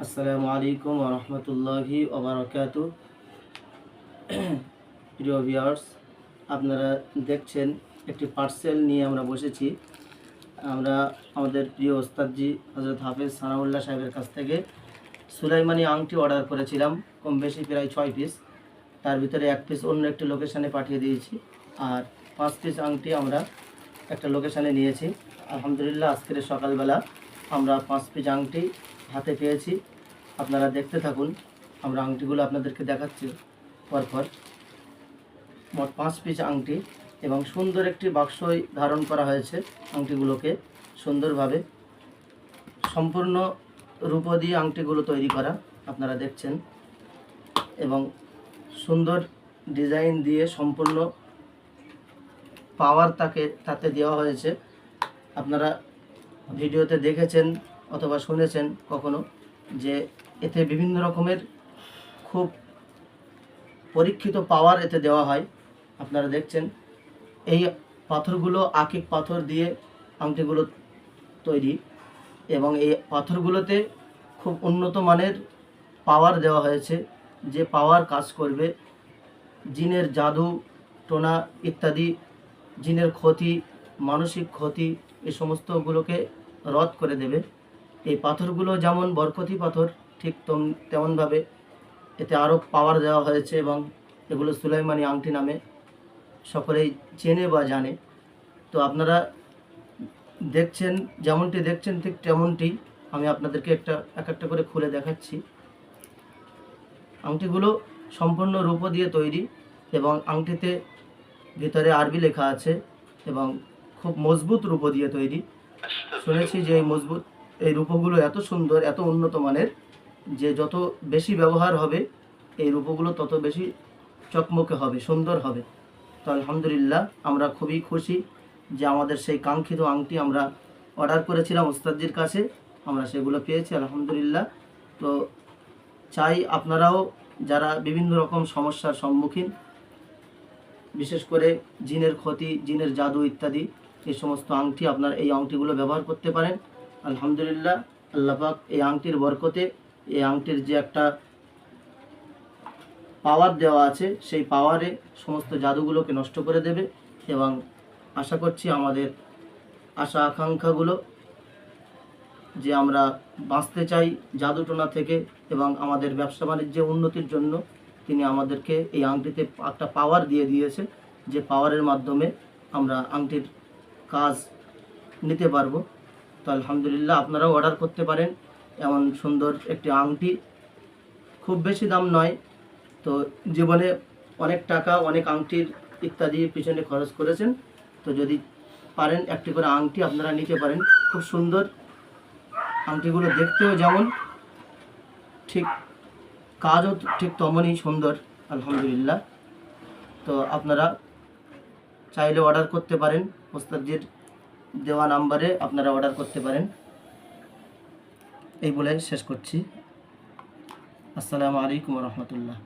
আসসালামু আলাইকুম ওয়া রাহমাতুল্লাহি ওয়া বারাকাতুহু। প্রিয় ভিউয়ার্স, আপনারা দেখছেন একটি পার্সেল নিয়ে আমরা বসেছি। আমরা আমাদের প্রিয় ওস্তাদজি হযরত হাফেজ সানাউল্লাহ সাহেবের কাছ থেকে সুলাইমানি আংটি অর্ডার করেছিলাম, কম বেশি প্রায় 6 পিস। তার ভিতরে 1 পিস অন্য একটি লোকেশানে পাঠিয়ে দিয়েছি, আর 5 পিস আংটি আমরা একটা লোকেশানে নিয়েছি। আলহামদুলিল্লাহ, আজকের সকালবেলা আমরা 5 পিস আংটি হাতে পেয়েছি। আপনারা দেখতে থাকুন, আমরা আংটিগুলো আপনাদেরকে দেখাচ্ছি পরপর। মোট 5 পিস আংটি এবং সুন্দর একটি বাক্সয় ধারণ করা হয়েছে আংটিগুলোকে সুন্দরভাবে। সম্পূর্ণ রূপ দিয়ে আংটিগুলো তৈরি করা আপনারা দেখছেন, এবং সুন্দর ডিজাইন দিয়ে সম্পূর্ণ পাওয়ার তাতে দেওয়া হয়েছে। আপনারা ভিডিওতে দেখেছেন অথবা শুনেছেন কখনো যে এতে বিভিন্ন রকমের খুব পরীক্ষিত পাওয়ার এতে দেওয়া হয়। আপনারা দেখছেন এই পাথরগুলো আকিক পাথর দিয়ে আংটিগুলো তৈরি, এবং এই পাথরগুলোতে খুব উন্নত মানের পাওয়ার দেওয়া হয়েছে, যে পাওয়ার কাজ করবে জিনের জাদু টোনা ইত্যাদি, জিনের ক্ষতি, মানসিক ক্ষতি, এই সমস্তগুলোকে রদ করে দেবে। এই পাথরগুলো যেমন বরকতি পাথর, ঠিক তেমনভাবে এতে আরও পাওয়ার দেওয়া হয়েছে, এবং এগুলো সুলাইমানি আংটি নামে সকলেই চেনে বা জানে। তো আপনারা দেখছেন, যেমনটি দেখছেন ঠিক তেমনটি আমি আপনাদেরকে এক একটা করে খুলে দেখাচ্ছি। আংটিগুলো সম্পূর্ণ রূপো দিয়ে তৈরি, এবং আংটিতে ভিতরে আরবি লেখা আছে, এবং খুব মজবুত রূপো দিয়ে তৈরি। শুনেছি যে এই রূপোগুলো এত সুন্দর, এত উন্নত মানের, যে যত বেশি ব্যবহার হবে এই রূপোগুলো তত বেশি চকমকে হবে, সুন্দর হবে। তো আলহামদুলিল্লাহ, আমরা খুবই খুশি যে আমাদের সেই কাঙ্ক্ষিত আংটি আমরা অর্ডার করেছিলাম ওস্তাদজির কাছে, আমরা সেগুলো পেয়েছি আলহামদুলিল্লাহ। তো চাই আপনারাও যারা বিভিন্ন রকম সমস্যার সম্মুখীন, বিশেষ করে জিনের ক্ষতি, জিনের জাদু ইত্যাদি, এই সমস্ত আংটি আপনার এই আংটিগুলো ব্যবহার করতে পারেন। আলহামদুলিল্লাহ, আল্লাহ পাক এই আংটির বরকতে, এই আংটির যে একটা পাওয়ার দেওয়া আছে, সেই পাওয়ারে সমস্ত জাদুগুলোকে নষ্ট করে দেবে। এবং আশা করছি আমাদের আশা আকাঙ্ক্ষাগুলো, যে আমরা বাঁচতে চাই জাদুটোনা থেকে এবং আমাদের ব্যবসা বাণিজ্যে উন্নতির জন্য, তিনি আমাদেরকে এই আংটিতে একটা পাওয়ার দিয়ে দিয়েছে, যে পাওয়ারের মাধ্যমে আমরা আংটির কাজ নিতে পারবো। তো আলহামদুলিল্লাহ, আপনারাও অর্ডার করতে পারেন এমন সুন্দর একটি আংটি। খুব বেশি দাম নয়, তো জীবনে অনেক টাকা, অনেক আংটির ইত্যাদি পিছনে খরচ করেছেন, তো যদি পারেন একটি করে আংটি আপনারা নিতে পারেন। খুব সুন্দর আংটিগুলো, দেখতেও যেমন ঠিক, কাজও ঠিক তেমনই সুন্দর আলহামদুলিল্লাহ। তো আপনারা চাইলে অর্ডার করতে পারেন, ওস্তাদজির দেওয়া নাম্বারে আপনারা অর্ডার করতে পারেন। এই বলে শেষ করছি। আসসালামু আলাইকুম ওয়া রাহমাতুল্লাহ।